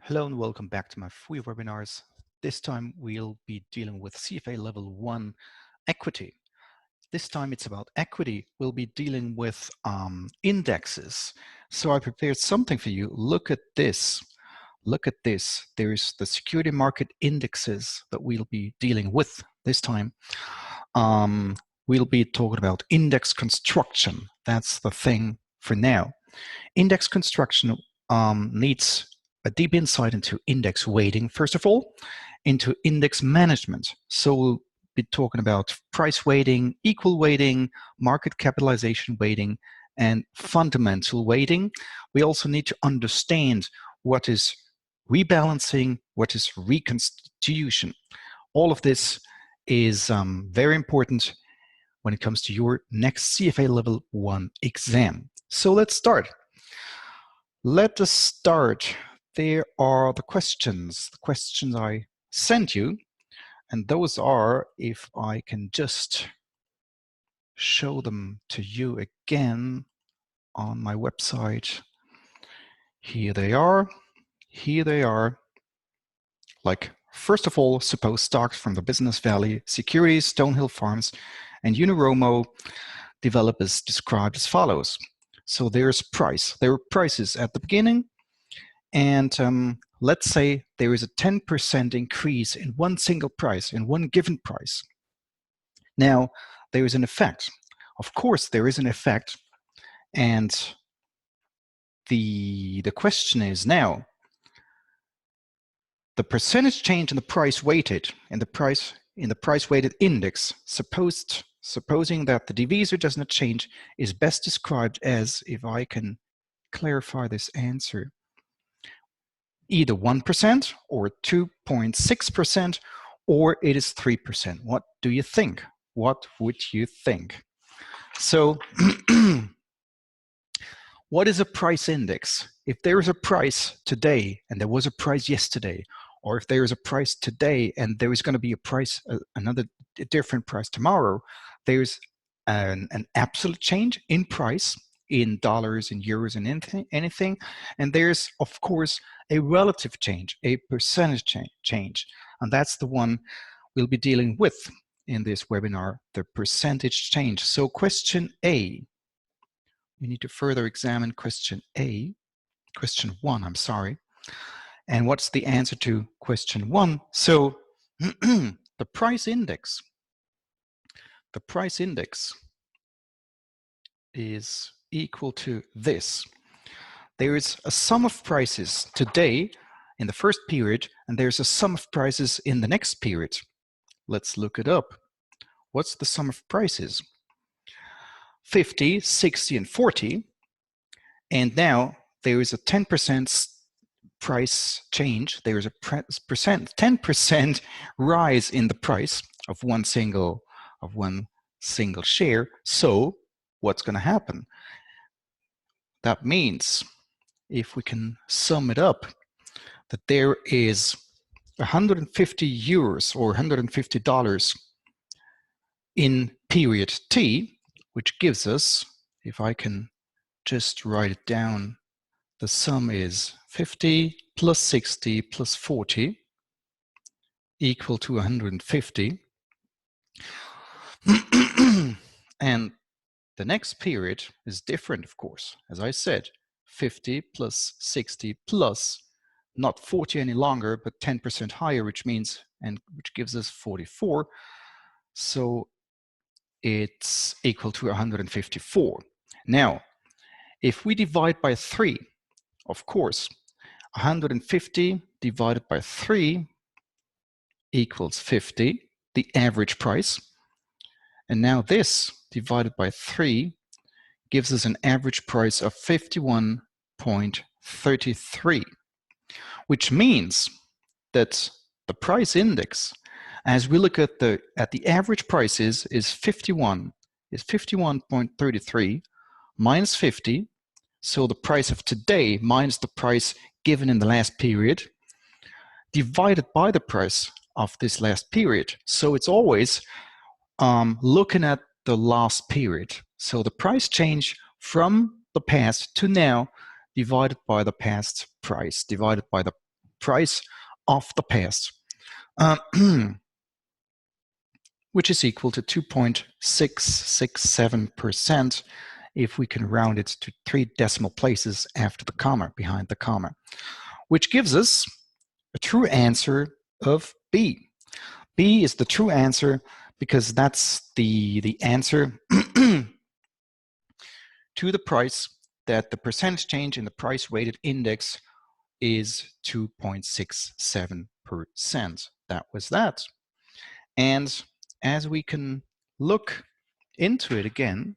Hello and welcome back to my free webinars. This time we'll be dealing with CFA Level 1 equity. This time it's about equity. We'll be dealing with indexes. So I prepared something for you. Look at this. Look at this. There's the security market indexes that we'll be dealing with this time. We'll be talking about index construction. That's the thing for now. Index construction needs a deep insight into index weighting, first of all, into index management. So we'll be talking about price weighting, equal weighting, market capitalization weighting, and fundamental weighting. We also need to understand what is rebalancing, what is reconstitution. All of this is very important when it comes to your next CFA Level 1 exam. So let's start. Let us start. There are the questions I sent you, and those are, if I can just show them to you again on my website. Here they are. Here they are. Like, first of all, suppose stocks from the Business Valley, Securities, Stonehill Farms, and Uniromo developers described as follows. So there's price. There are prices at the beginning. And let's say there is a 10% increase in one single price, in one given price. Now, there is an effect. Of course, there is an effect. And the question is now, the percentage change in the price weighted, in the price weighted index, supposing that the divisor does not change, is best described as, if I can clarify this answer, either 1% or 2.6%, or it is 3%. What do you think? What would you think? So what is a price index? If there is a price today and there was a price yesterday, or if there is a price today and there is going to be a price, another different price tomorrow, there's an absolute change in price, in dollars, in euros, and anything. And there's, of course, a relative change, a percentage change. And that's the one we'll be dealing with in this webinar, the percentage change. So question A, we need to further examine question A, question 1, I'm sorry. And what's the answer to question 1? So the price index is equal to this. There is a sum of prices today in the first period, and there's a sum of prices in the next period. Let's look it up. What's the sum of prices? 50, 60, and 40. And now there is a 10% price change. There is a 10% rise in the price of one single share. So what's going to happen? That means, if we can sum it up, that there is 150 euros or $150 in period T, which gives us, if I can just write it down, the sum is 50 plus 60 plus 40 equal to 150. And the next period is different, of course. As I said, 50 plus 60 plus not 40 any longer, but 10% higher, which means, and which gives us 44. So it's equal to 154. Now, if we divide by 3, of course, 150 divided by 3 equals 50, the average price. And now this divided by 3 gives us an average price of 51.33, which means that the price index, as we look at the average prices, is 51.33 minus 50. So the price of today minus the price given in the last period divided by the price of this last period. So it's always looking at the last period. So the price change from the past to now divided by the past price, divided by the price of the past, which is equal to 2.667% if we can round it to 3 decimal places after the comma, behind the comma, which gives us a true answer of B. B is the true answer because that's the answer to the price, that the percentage change in the price weighted index is 2.67%. That was that. And as we can look into it again,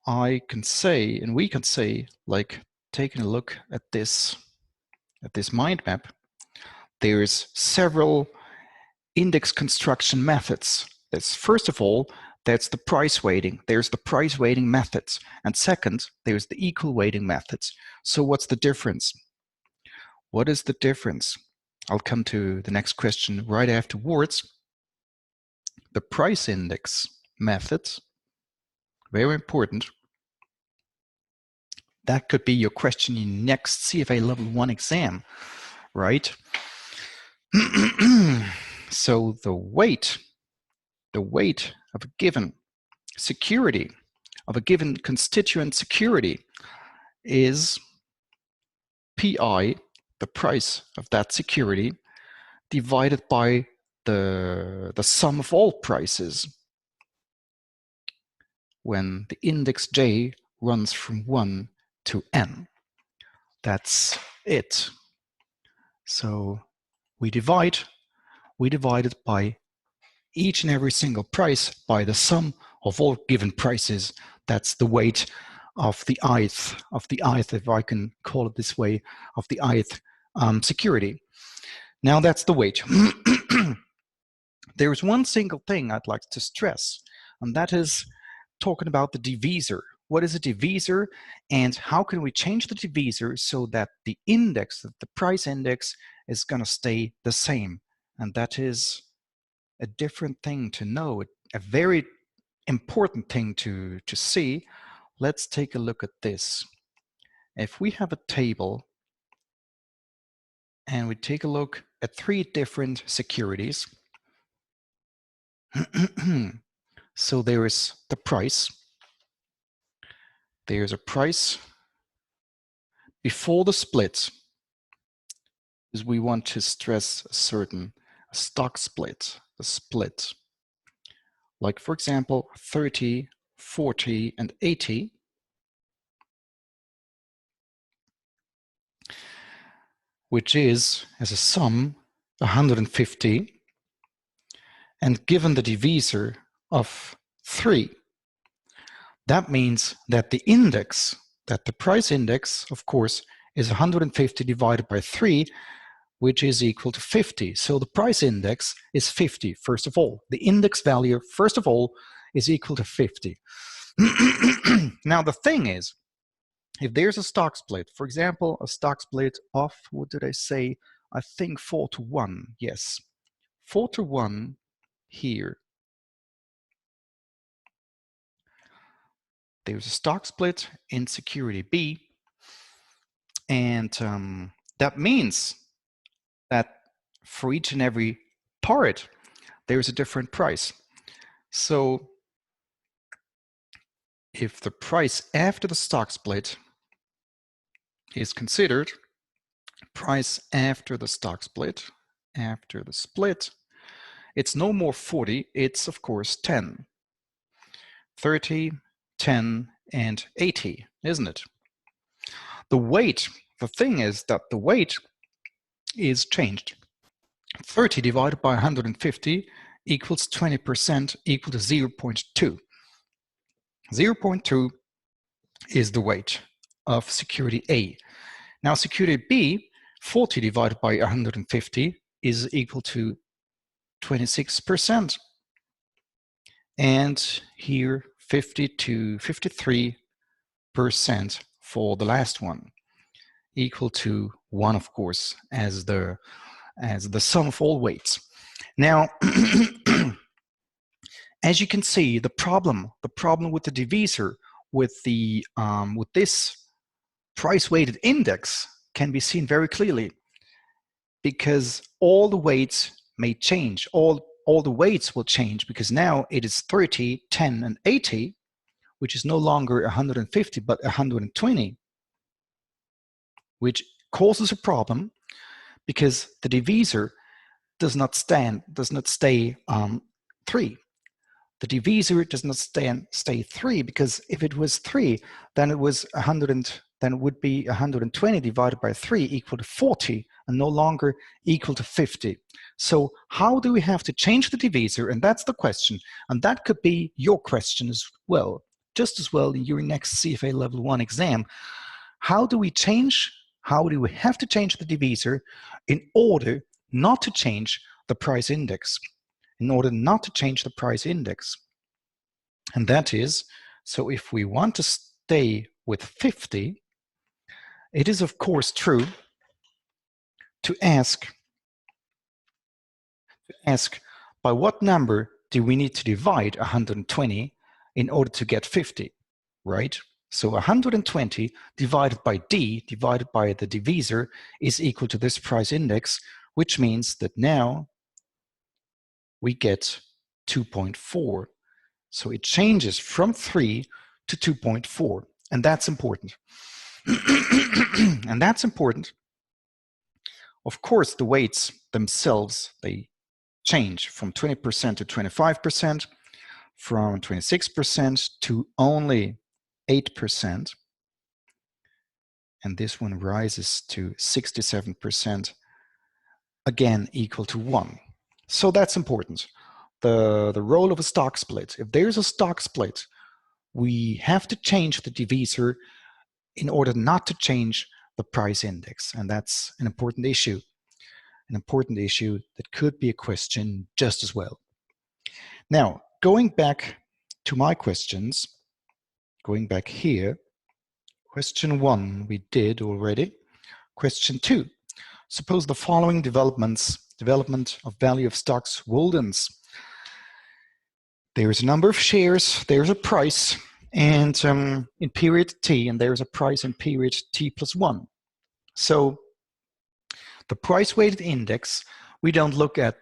I can say, and we can say, like taking a look at this mind map, there's several index construction methods. That's first of all, that's the price weighting. There's the price weighting methods. And second, there's the equal weighting methods. So what's the difference? What is the difference? I'll come to the next question right afterwards. The price index methods, very important. That could be your question in next CFA level 1 exam, right? So the weight of a given security, of a given constituent security, is PI, the price of that security, divided by the sum of all prices when the index J runs from 1 to n. That's it. So we divide it by each and every single price by the sum of all given prices. That's the weight of the ith, if I can call it this way, of the ith security. Now that's the weight. There's one single thing I'd like to stress, and that is talking about the divisor. What is a divisor, and how can we change the divisor so that the index, the price index, is going to stay the same? And that is a different thing to know, a very important thing to see. Let's take a look at this. If we have a table and we take a look at 3 different securities, so there is the price. There's a price before the split, because we want to stress a certain stock split, the split. Like for example, 30, 40, and 80. Which is, as a sum, 150. And given the divisor of 3, that means that the index, that the price index, of course, is 150 divided by 3, which is equal to 50. So the price index is 50, first of all. The index value, first of all, is equal to 50. Now, the thing is, if there's a stock split, for example, a stock split of, what did I say? I think 4 to 1, yes. 4 to 1 here. There's a stock split in security B, and that means that for each and every part, there's a different price. So if the price after the stock split is considered, price after the stock split, after the split, it's no more 40, it's of course 10. 30, 10, and 80, isn't it? The weight, the thing is that the weight is changed. 30 divided by 150 equals 20%, equal to 0.2. 0.2 is the weight of security A. Now security B, 40 divided by 150 is equal to 26%. And here 50 to 53% for the last one, equal to 1, of course, as the sum of all weights. Now, as you can see, the problem with the divisor, with this price weighted index, can be seen very clearly. because all the weights may change. All the weights will change because now it is 30, 10, and 80, which is no longer 150, but 120, which causes a problem because the divisor does not stay 3. The divisor does not stay 3 because if it was 3, then it was 100, then it would be 120 divided by 3 equal to 40 and no longer equal to 50. So how do we have to change the divisor? And that's the question. And that could be your question as well, just as well in your next CFA level 1 exam. How do we have to change the divisor in order not to change the price index? In order not to change the price index. And that is, so if we want to stay with 50, it is of course true to ask by what number do we need to divide 120 in order to get 50, right? So 120 divided by D, divided by the divisor, is equal to this price index, which means that now we get 2.4. So it changes from 3 to 2.4, and that's important. And that's important. Of course, the weights themselves, they change from 20% to 25%, from 26% to only 8%. And this one rises to 67%, again equal to 1. So that's important. The role of a stock split. If there's a stock split, we have to change the divisor in order not to change the price index. And that's an important issue that could be a question just as well. Now, going back to my questions, going back here, question 1 we did already. Question 2, suppose the following development of value of stocks Woldens. There's a number of shares, there's a price, and in period T, and there's a price in period T plus 1. So the price weighted index, we don't look at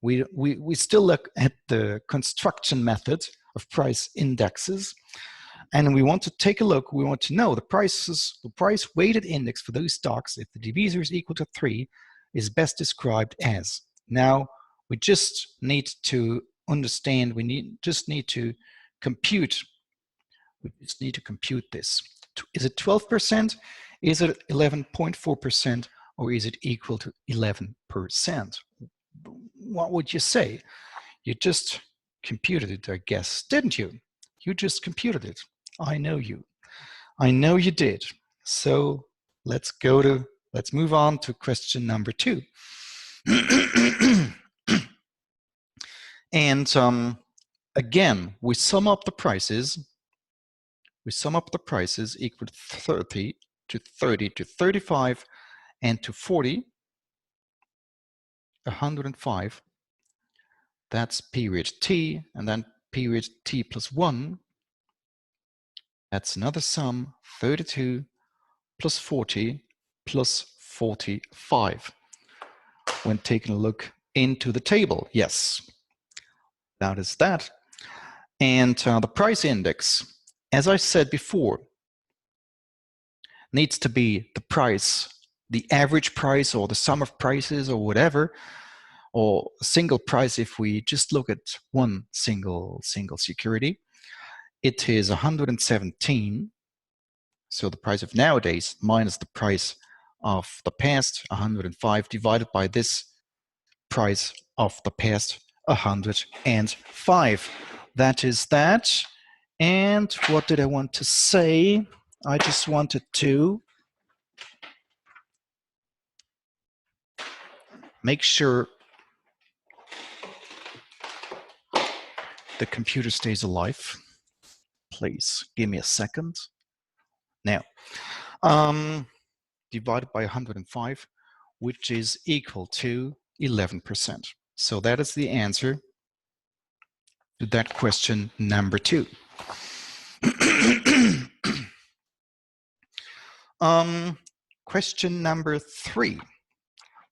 we still look at the construction method of price indexes, and we want to take a look, we want to know the price weighted index for those stocks, if the divisor is equal to 3, is best described as. Now, we just need to understand, just need to compute this. Is it 12%? Is it 11.4%? Or is it equal to 11%? What would you say? You just computed it, I guess, didn't you? You just computed it. I know you. I know you did. So let's move on to question number 2. And again, we sum up the prices. We sum up the prices equal to 30 to 35 and to 40, 105. That's period T, and then period T plus 1. That's another sum, 32 plus 40 plus 45. When taking a look into the table, yes, that is that. And the price index, as I said before, needs to be the price, the average price or the sum of prices or whatever, or a single price if we just look at one single security. It is 117. So the price of nowadays minus the price of the past, 105, divided by this price of the past, 105. That is that. And what did I want to say? I just wanted to make sure the computer stays alive. Please give me a second. Now, divided by 105, which is equal to 11%. So that is the answer to that question number 2. Question number 3.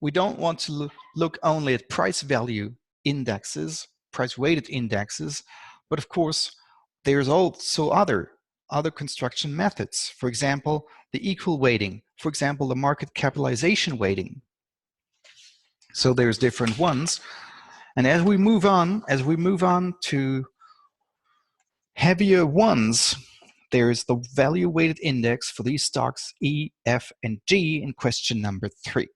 We don't want to look only at price value indexes, price weighted indexes, but of course, there's also other construction methods. For example, the equal weighting. For example, the market capitalization weighting. So there's different ones. And as we move on to heavier ones, there's the value weighted index for these stocks E, F, and G in question number 3.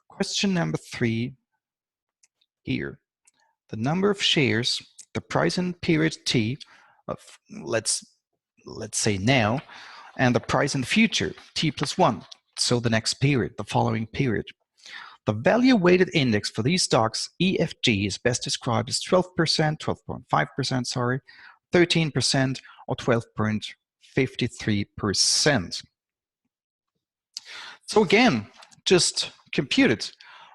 Question number 3 here. The number of shares, the price in period T of, let's say now, and the price in the future, T plus 1, so the next period, the following period. The value weighted index for these stocks, EFG, is best described as 12%, 12.5%, sorry, 13%, or 12.53%. So again, just compute it.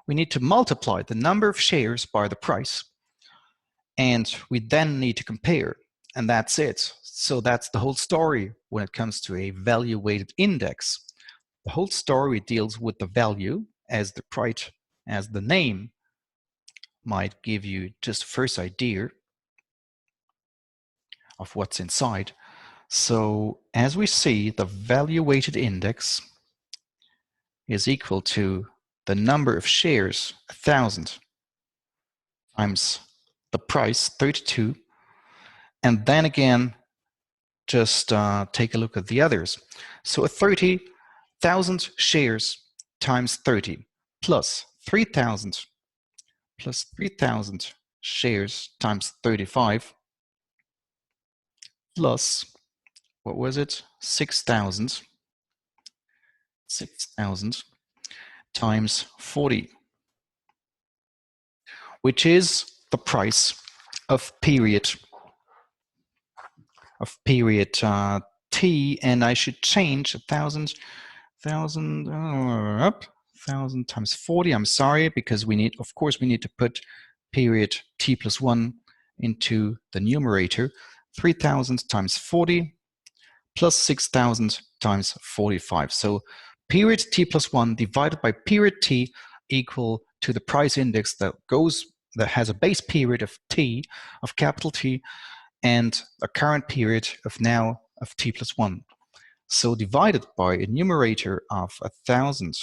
We need to multiply the number of shares by the price, and we then need to compare, and that's it. So that's the whole story when it comes to a value weighted index. The whole story deals with the value, as the price, as the name might give you just first idea of what's inside. So as we see, the value weighted index is equal to the number of shares, 1,000, times the price, 32, and then again, just take a look at the others. So a 30,000 shares times 30 plus 3,000 plus 3,000 shares times 35 plus, what was it, 6,000 times 40, which is the price of period T, and I should change 1,000 times 40. I'm sorry, because we need, of course, we need to put period T plus 1 into the numerator. 3,000 times 40 plus 6,000 times 45. So period T plus 1 divided by period T equal to the price index that has a base period of T, of capital T, and a current period of T plus 1. So divided by a numerator of 1,000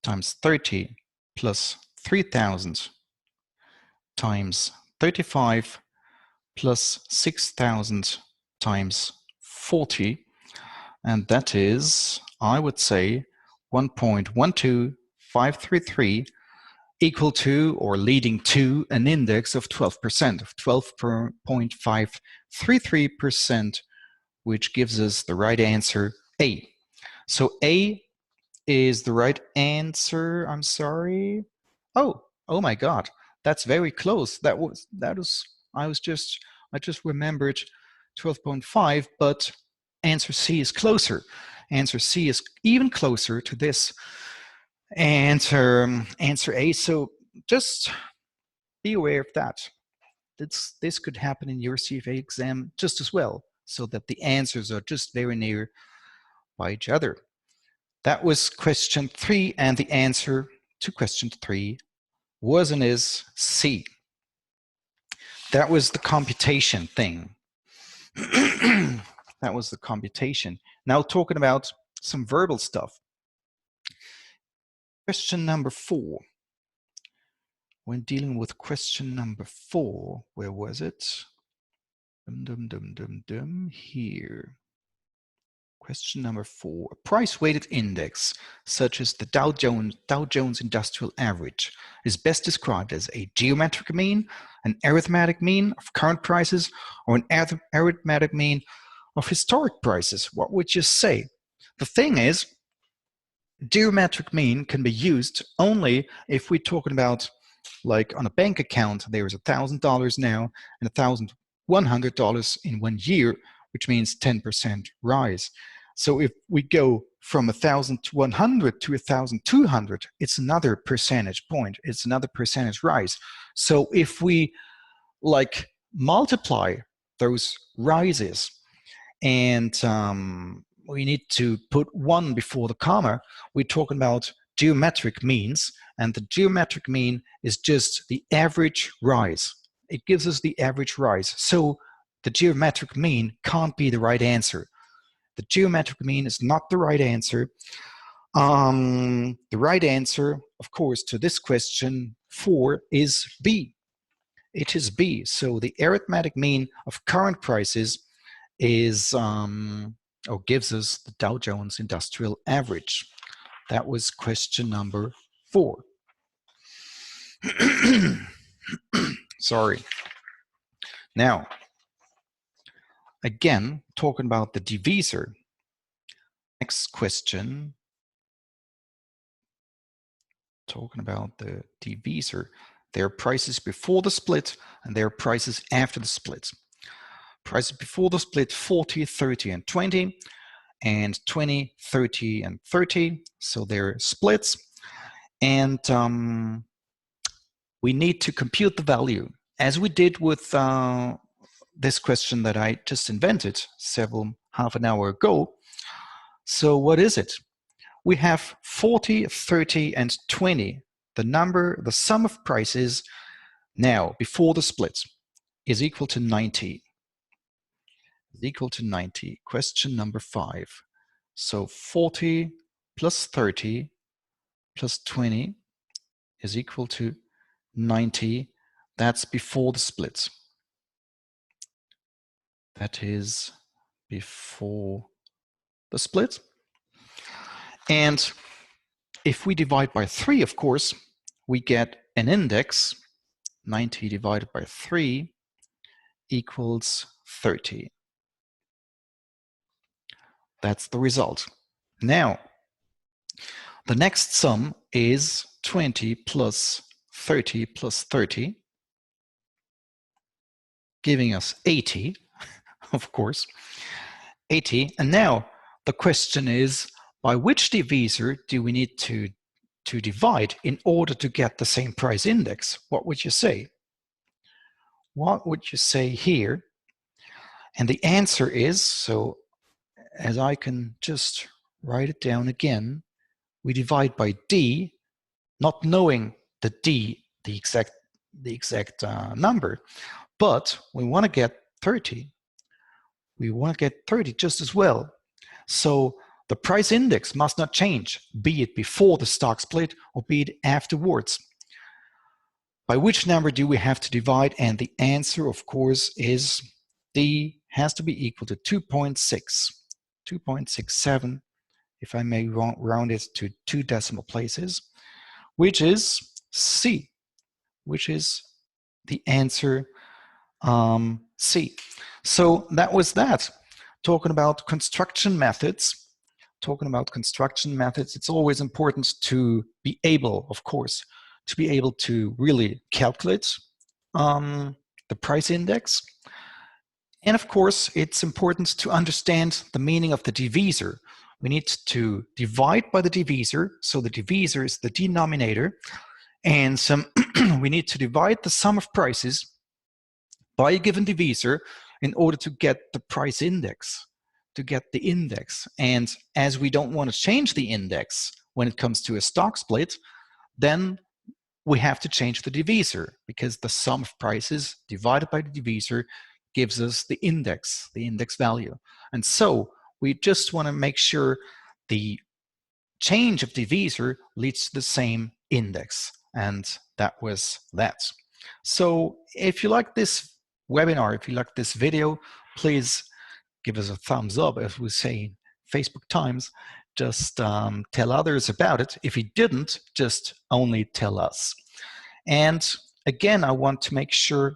times 30 plus 3,000 times 35 plus 6,000 times 40, and that is, I would say, 1.12533, equal to or leading to an index of 12%, of 12.533%, which gives us the right answer, A. So A is the right answer. I'm sorry. Oh my God, that's very close. I just remembered 12.5, but answer C is closer. Answer C is even closer to this answer A. So just be aware of that. This could happen in your CFA exam just as well, so that the answers are just very near by each other. That was question 3, and the answer to question 3 was and is C. That was the computation thing. That was the computation. Now talking about some verbal stuff. Question number 4. When dealing with question number 4, where was it? Here. Question number 4. A price-weighted index, such as the Dow Jones Industrial Average, is best described as a geometric mean, an arithmetic mean of current prices, or an arithmetic mean of historic prices. What would you say? The thing is, geometric mean can be used only if we're talking about, like on a bank account, there is $1,000 now and $1,100 in 1 year, which means 10% rise. So if we go from 1,100 to 1,200, it's another percentage point. It's another percentage rise. So if we multiply those rises and we need to put 1 before the comma, we're talking about geometric means, and the geometric mean is just the average rise. It gives us the average rise. So the geometric mean can't be the right answer. The geometric mean is not the right answer. The right answer, of course, to this question 4 is B. It is B. So the arithmetic mean of current prices is or gives us the Dow Jones Industrial Average. That was question number 4. Sorry. Now, again, talking about the divisor. Next question. Talking about the divisor. Their prices before the split and their prices after the split. Prices before the split 40, 30, and 20, and 20, 30, and 30. So they're splits. And we need to compute the value as we did with this question that I just invented half an hour ago. So what is it? We have 40, 30, and 20. The sum of prices now before the split is equal to 90. Is equal to 90. Question number 5. So 40 plus 30 plus 20 is equal to 90. That's before the split. That is before the split. And if we divide by 3, of course, we get an index. 90 divided by 3 equals 30. That's the result. Now, the next sum is 20 plus 30 plus 30, giving us 80, of course, 80. And now the question is, by which divisor do we need to divide in order to get the same price index? What would you say? What would you say here? And the answer is, so as I can just write it down again, we divide by D, not knowing the D, the exact number, but we want to get 30. We want to get 30 just as well. So the price index must not change, be it before the stock split or be it afterwards. By which number do we have to divide? And the answer, of course, is D has to be equal to 2.6, 2.67, if I may round it to 2 decimal places, which is C, which is the answer C. So that was that. Talking about construction methods. It's always important to be able, of course, to be able to really calculate the price index. And of course, it's important to understand the meaning of the divisor. We need to divide by the divisor. So the divisor is the denominator. And we need to divide the sum of prices by a given divisor in order to get the price index, to get the index. And as we don't want to change the index when it comes to a stock split, then we have to change the divisor, because the sum of prices divided by the divisor gives us the index value. And so we just want to make sure the change of divisor leads to the same index. And that was that. So if you like this webinar, if you like this video, please give us a thumbs up, as we say in Facebook Times. Just tell others about it. If you didn't, just only tell us. And again, I want to make sure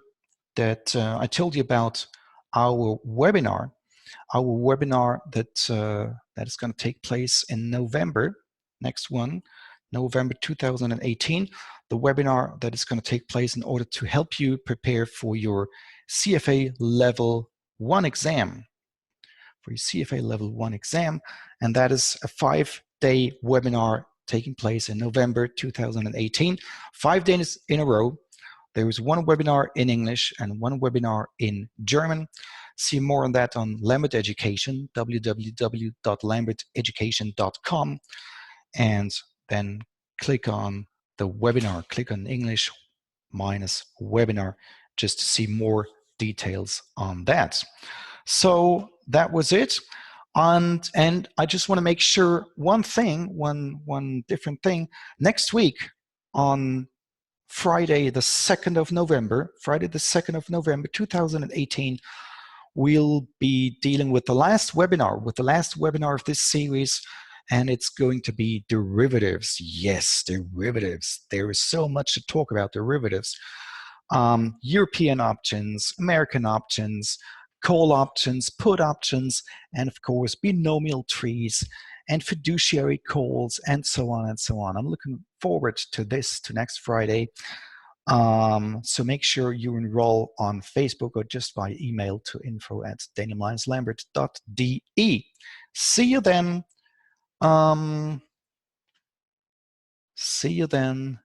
that I told you about our webinar that is going to take place in November, next one, November 2018, the webinar that is going to take place in order to help you prepare for your CFA Level 1 exam. For your CFA Level 1 exam, and that is a 5-day webinar taking place in November 2018. 5 days in a row. There is one webinar in English and one webinar in German. See more on that on Lambert Education, www.lamberteducation.com, and then click on the webinar, click on English minus webinar, just to see more details on that. So that was it. And I just want to make sure one different thing. Next week on Friday, the 2nd of November, 2018, we'll be dealing with the last webinar of this series, and it's going to be derivatives. Yes, derivatives. There is so much to talk about derivatives. European options, American options, call options, put options, and of course, binomial trees and fiduciary calls, and so on and so on. I'm looking forward to this, to next Friday. So make sure you enroll on Facebook or just by email to info@daniel-lambert.de. See you then. See you then.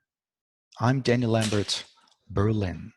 I'm Daniel Lambert, Berlin.